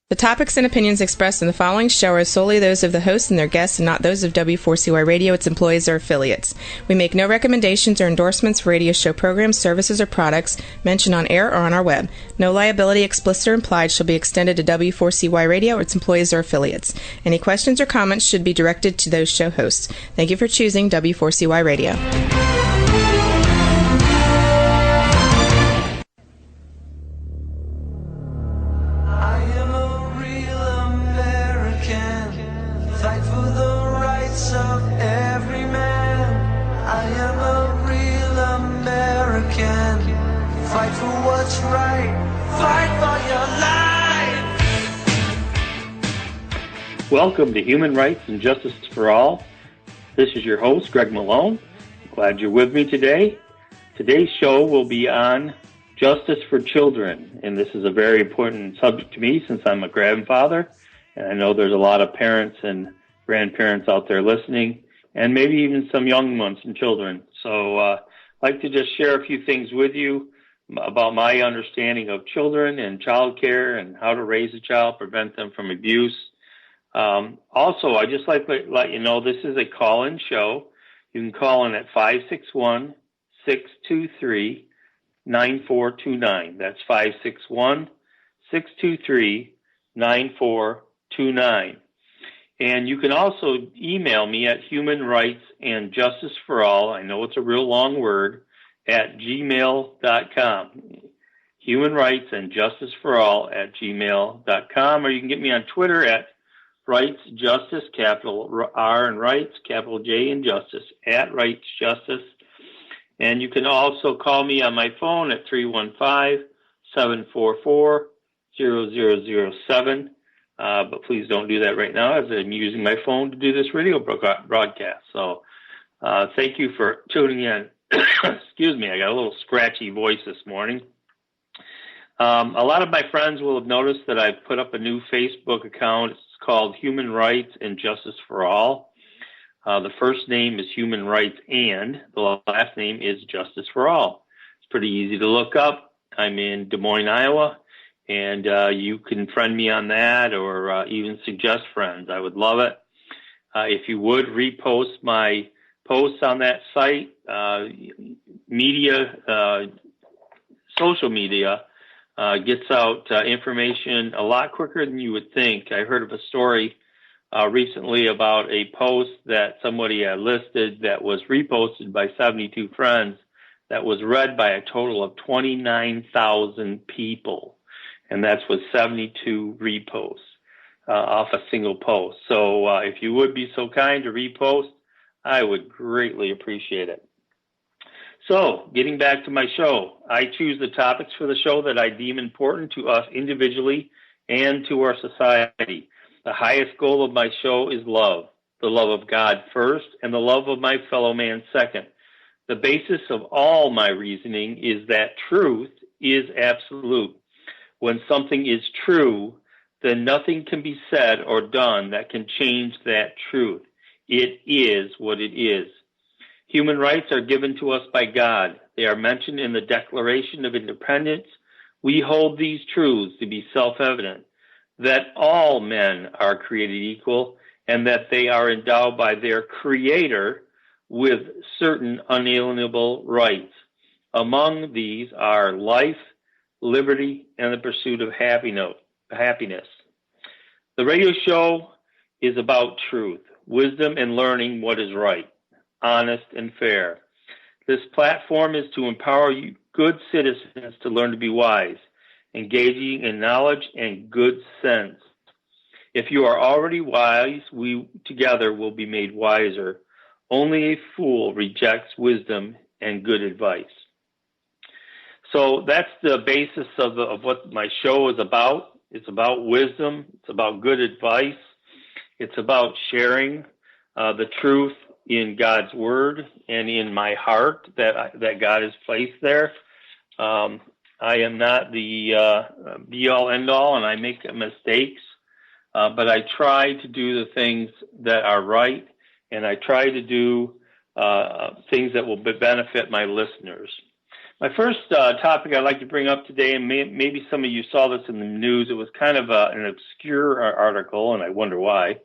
The topics and opinions expressed in the following show are solely those of the host and their guests and not those of W4CY Radio, its employees, or affiliates. We make no recommendations or endorsements for radio show programs, services, or products mentioned on air or on our web. No liability, explicit or implied, shall be extended to W4CY Radio, its employees, or affiliates. Any questions or comments should be directed to those show hosts. Thank you for choosing W4CY Radio. Fight for what's right. Fight for your life. Welcome to Human Rights and Justice for All. This is your host, Greg Malone. Glad you're with me today. Today's show will be on justice for children, and this is a very important subject to me since I'm a grandfather, and I know there's a lot of parents and grandparents out there listening, and maybe even some young ones and children. So I'd like to just share a few things with you about my understanding of children and child care and how to raise a child, prevent them from abuse. Also, I just like to let you know this is a call-in show. You can call in at 561-623-9429. That's 561-623-9429. And you can also email me at humanrightsandjusticeforall. I know it's a real long word, at gmail.com. humanrightsandjusticeforall@gmail.com. Or you can get me on Twitter at rightsjustice, capital R and rights, capital J and justice, at rightsjustice. And you can also call me on my phone at 315-744-0007. But please don't do that right now as I'm using my phone to do this radio broadcast. So thank you for tuning in. Excuse me, I got a little scratchy voice this morning. A lot of my friends will have noticed that I've put up a new Facebook account. It's called Human Rights and Justice for All. The first name is Human Rights and the last name is Justice for All. It's pretty easy to look up. I'm in Des Moines, Iowa, and you can friend me on that or even suggest friends. I would love it. If you would repost my posts on that site, social media gets out information a lot quicker than you would think. I heard of a story recently about a post that somebody had listed that was reposted by 72 friends that was read by a total of 29,000 people. And that's with 72 reposts off a single post. So if you would be so kind to repost, I would greatly appreciate it. So, getting back to my show, I choose the topics for the show that I deem important to us individually and to our society. The highest goal of my show is love, the love of God first, and the love of my fellow man second. The basis of all my reasoning is that truth is absolute. When something is true, then nothing can be said or done that can change that truth. It is what it is. Human rights are given to us by God. They are mentioned in the Declaration of Independence. We hold these truths to be self-evident, that all men are created equal and that they are endowed by their Creator with certain unalienable rights. Among these are life, liberty, and the pursuit of happiness. The radio show is about truth, wisdom, and learning what is right, honest, and fair. This platform is to empower you, good citizens to learn to be wise, engaging in knowledge and good sense. If you are already wise, we together will be made wiser. Only a fool rejects wisdom and good advice. So that's the basis of what my show is about. It's about wisdom. It's about good advice. It's about sharing the truth in God's word and in my heart that God has placed there. I am not the be-all, end-all, and I make mistakes, but I try to do the things that are right, and I try to do things that will benefit my listeners. My first topic I'd like to bring up today, and maybe some of you saw this in the news, it was kind of an obscure article, and I wonder why.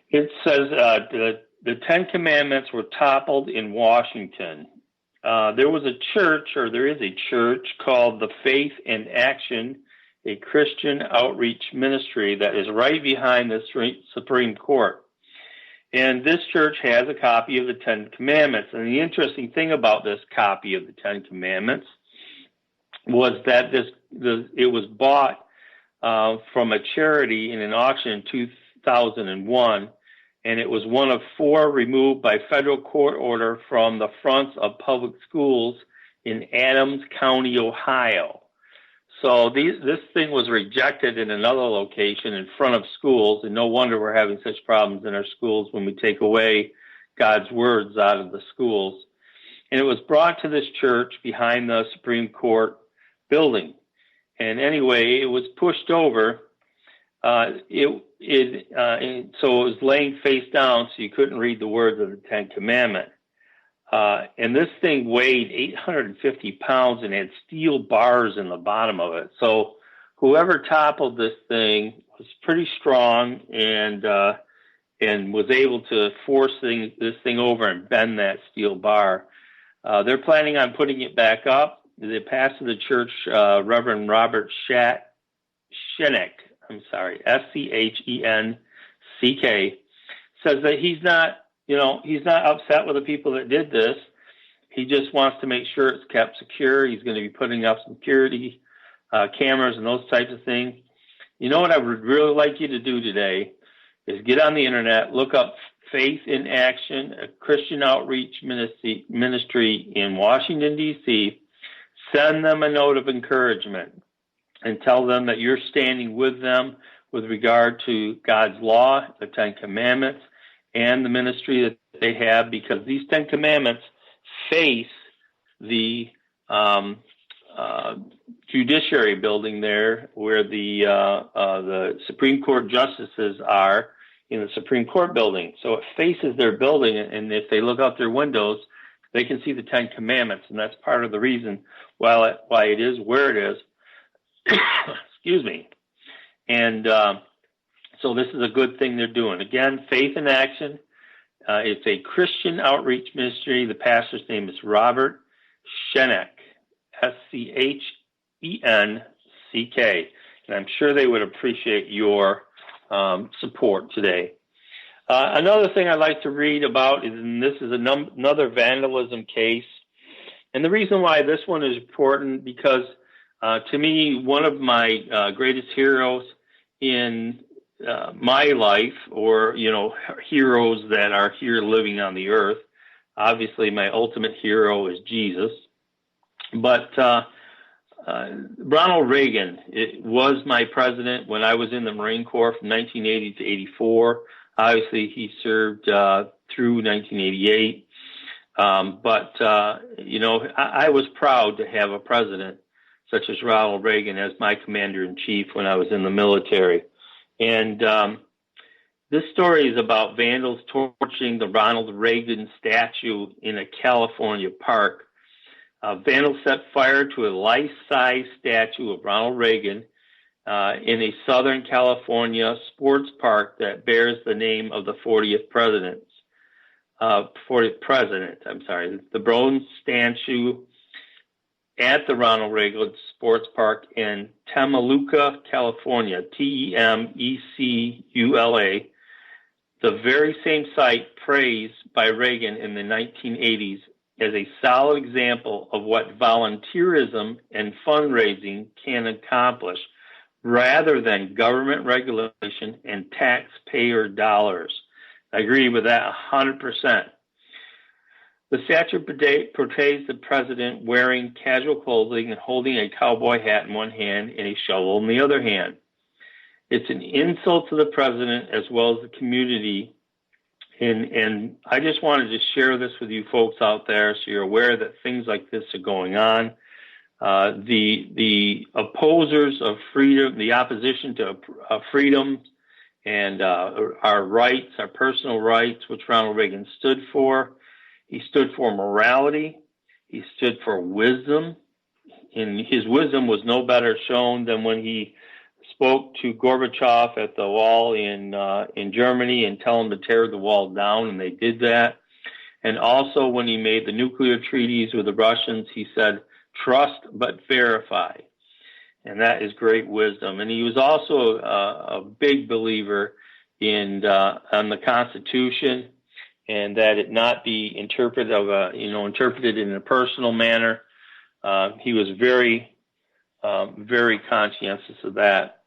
It says the Ten Commandments were toppled in Washington. There was a church, or there is a church, called the Faith in Action, a Christian outreach ministry that is right behind the Supreme Court. And this church has a copy of the Ten Commandments. And the interesting thing about this copy of the Ten Commandments was that it was bought from a charity in an auction in 2001, and it was one of 4 removed by federal court order from the fronts of public schools in Adams County, Ohio. So this thing was rejected in another location in front of schools, and no wonder we're having such problems in our schools when we take away God's words out of the schools. And it was brought to this church behind the Supreme Court building. And anyway, it was pushed over. So it was laying face down, so you couldn't read the words of the Ten Commandments. And this thing weighed 850 pounds and had steel bars in the bottom of it. So whoever toppled this thing was pretty strong and was able to force this thing over and bend that steel bar. They're planning on putting it back up. The pastor of the church, Reverend Robert Schenek, Schenek, says that he's not upset with the people that did this. He just wants to make sure it's kept secure. He's going to be putting up security cameras and those types of things. You know what I would really like you to do today is get on the internet, look up Faith in Action, a Christian outreach ministry in Washington, D.C., send them a note of encouragement and tell them that you're standing with them with regard to God's law, the Ten Commandments, and the ministry that they have, because these Ten Commandments face the judiciary building there where the Supreme Court justices are in the Supreme Court building. So it faces their building, and if they look out their windows, they can see the Ten Commandments, and that's part of the reason why it is where it is. Excuse me. And so this is a good thing they're doing. Again, Faith in Action. It's a Christian outreach ministry. The pastor's name is Robert Schenek, Schenek. And I'm sure they would appreciate your support today. Another thing I'd like to read about is, and this is another vandalism case. And the reason why this one is important, because to me, one of my greatest heroes in my life, or, heroes that are here living on the earth. Obviously, my ultimate hero is Jesus. But Ronald Reagan, it was my president when I was in the Marine Corps from 1980 to 84. Obviously, he served through 1988. But I was proud to have a president such as Ronald Reagan as my commander-in-chief when I was in the military. And this story is about vandals torching the Ronald Reagan statue in a California park. Vandals set fire to a life-size statue of Ronald Reagan in a Southern California sports park that bears the name of the 40th president. The bronze statue at the Ronald Reagan Sports Park in Temecula, California, Temecula, the very same site praised by Reagan in the 1980s as a solid example of what volunteerism and fundraising can accomplish, rather than government regulation and taxpayer dollars. I agree with that 100%. The statue portrays the president wearing casual clothing and holding a cowboy hat in one hand and a shovel in the other hand. It's an insult to the president as well as the community. And I just wanted to share this with you folks out there so you're aware that things like this are going on. The opposers of freedom, the opposition to freedom and our rights, our personal rights, which Ronald Reagan stood for. He stood for morality. He stood for wisdom, and his wisdom was no better shown than when he spoke to Gorbachev at the wall in Germany and tell him to tear the wall down, and they did that. And also when he made the nuclear treaties with the Russians, he said, "Trust but verify." And that is great wisdom. And he was also a big believer in on the Constitution, and that it not be interpreted in a personal manner. He was very, very conscientious of that.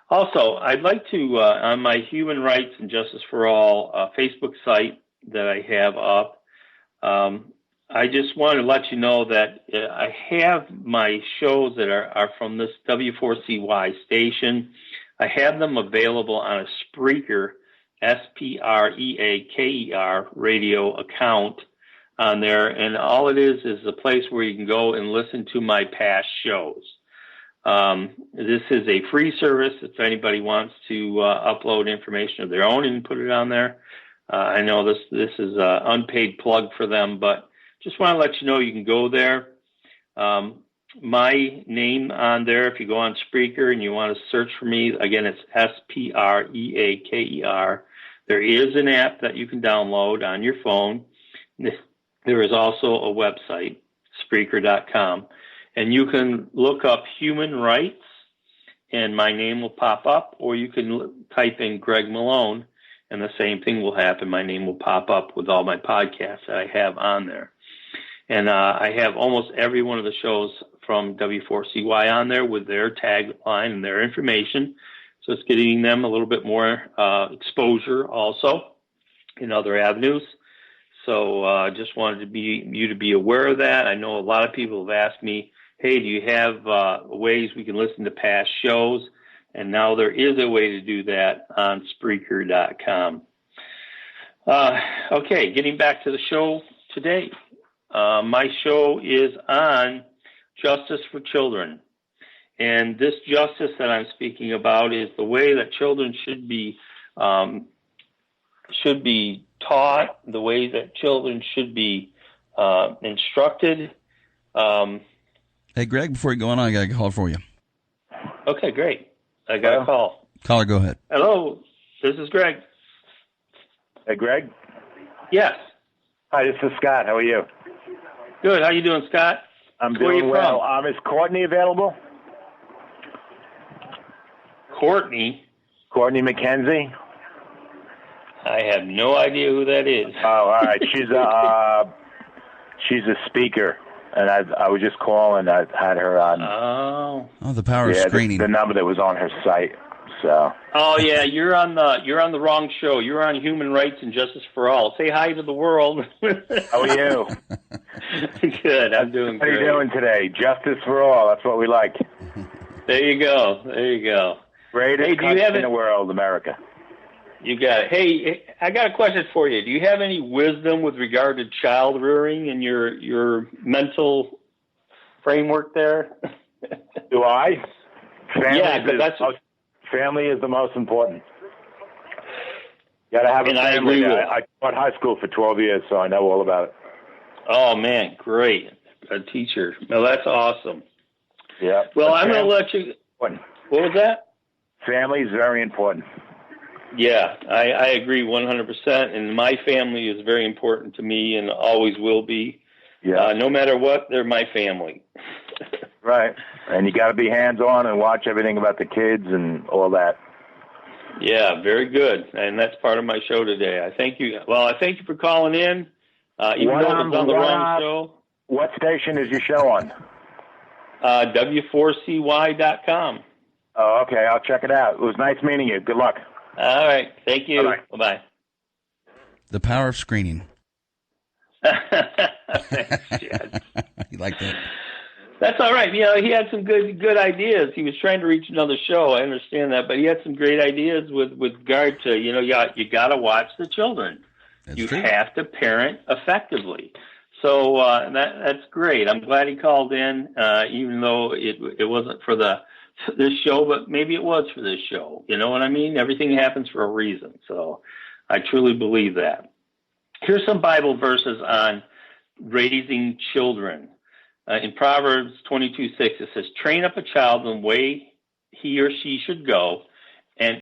Also, I'd like to, on my Human Rights and Justice for All Facebook site that I have up, I just want to let you know that I have my shows that are from this W4CY station. I have them available on a Spreaker, Spreaker radio account on there. And all it is a place where you can go and listen to my past shows. This is a free service if anybody wants to upload information of their own and put it on there. I know this is an unpaid plug for them, but just want to let you know you can go there. My name on there, if you go on Spreaker and you want to search for me, again, it's Spreaker. There is an app that you can download on your phone. There is also a website, Spreaker.com. And you can look up human rights, and my name will pop up, or you can type in Greg Malone, and the same thing will happen. My name will pop up with all my podcasts that I have on there. And I have almost every one of the shows from W4CY on there with their tagline and their information. So it's getting them a little bit more exposure also in other avenues. So just wanted you to be aware of that. I know a lot of people have asked me, hey, do you have ways we can listen to past shows? And now there is a way to do that on Spreaker.com. Okay, getting back to the show today. My show is on justice for children. And this justice that I'm speaking about is the way that children should be taught, the way that children should be instructed. Hey, Greg, before you go on, I got a call for you. Okay, great. I got a call. Caller, go ahead. Hello, this is Greg. Hey, Greg? Yes. Hi, this is Scott. How are you? Good. How you doing, Scott? I'm doing well. Is Courtney available? Courtney? Courtney McKenzie? I have no idea who that is. Oh, all right. She's a speaker, and I was just calling. I had her on. Oh, the power of screening. The number that was on her site. So. Oh yeah, you're on the wrong show. You're on Human Rights and Justice for All. Say hi to the world. How are you? Good. I'm doing great. What are you doing today? Justice for all. That's what we like. There you go. Greatest country in the world, America. You got it. Hey, I got a question for you. Do you have any wisdom with regard to child rearing and your mental framework there? Do I? Family is the most important. You got to have a family. I taught high school for 12 years, so I know all about it. Oh, man, great. A teacher. Well, that's awesome. Yeah. Well, I'm going to let you... What was that? Family is very important. Yeah, I agree 100%, and my family is very important to me and always will be. Yeah. No matter what, they're my family. Right. And you got to be hands-on and watch everything about the kids and all that. Yeah, very good. And that's part of my show today. I thank you. Well, I thank you for calling in. Even though it was on the wrong show. What station is your show on? W4CY.com. Oh, okay. I'll check it out. It was nice meeting you. Good luck. All right. Thank you. Bye-bye. Bye-bye. The power of screening. Thanks, Chad. You like that? That's all right. You know, he had some good ideas. He was trying to reach another show. I understand that, but he had some great ideas with regard to, you got to watch the children. That's true. Have to parent effectively. So that's great. I'm glad he called in, even though it wasn't for this show, but maybe it was for this show. You know what I mean? Everything happens for a reason. So I truly believe that. Here's some Bible verses on raising children. In Proverbs 22:6, it says, train up a child in the way he or she should go, and